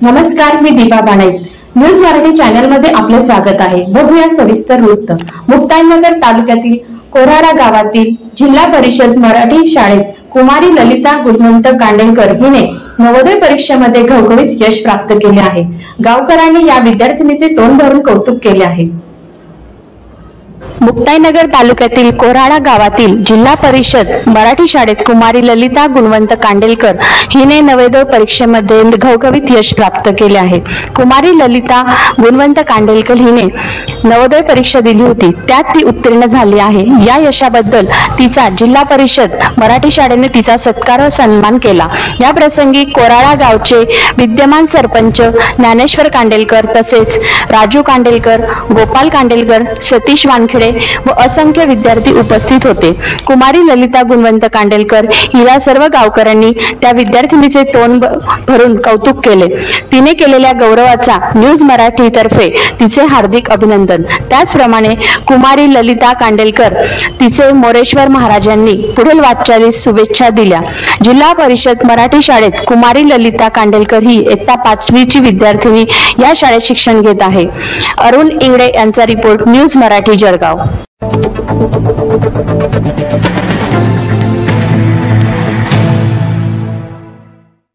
नमस्कार, मी Deepa बाणाई. News Marathi channel मध्ये आपले स्वागत आहे. बघूया सविस्तर वृत्त. मुक्ताईनगर तालुक्यातील कोराडा गावातील जिल्हा परिषद मराठी शाळेत कुमारी ललिता गुणवंत कांडेलकर हिने नवोदय परीक्षेमध्ये घवघवीत यश प्राप्त केले आहे. गावकऱ्यांनी या विद्यार्थिनीचे तोंड भरून कौतुक केले आहे. मुक्ताईनगर तालुक्यातील कोराडा गावातील जिल्हा परिषद मराठी शाळेत कुमारी ललिता गुणवंत कांडेलकर हिने नवोदय परीक्षेमध्ये घवघवीत यश प्राप्त केले आहे. कुमारी ललिता गुणवंत कांडेलकर हिने नवोदय परीक्षा दिली होती, त्यात ती उत्तीर्ण झाली आहे. या यशाबद्दल तिचा जिल्हा परिषद मराठी शाळेने तिचा सत्कार व सन्मान केला. या प्रसंगी कोराडा गावचे विद्यमान सरपंच ज्ञानेश्वर कांडेलकर तसेच राजू कांडेलकर, गोपाल कांडेलकर, सतीश वानखेडे व असंख्य विद्यार्थी उपस्थित होते. कुमारी ललिता गुणवंत कांडेलकर हिला सर्व गावकऱ्यांनी त्या विद्यार्थिनीचे तोंड भरून कौतुक केले. तिने केलेल्या गौरवाचा न्यूज मराठी तर्फे तिचे हार्दिक अभिनंदन. त्याचप्रमाणे कुमारी ललिता कांडेलकर तिचे मोरेश्वर महाराजांनी पुढील वाटचालीस शुभेच्छा दिल्या. जिल्हा परिषद मराठी शाळेत कुमारी ललिता कांडेलकर ही इयत्ता 5वीची विद्यार्थिनी या शाळेत शिक्षण घेत आहे. अरुण इंगळे यांचा रिपोर्ट, न्यूज मराठी जळगाव.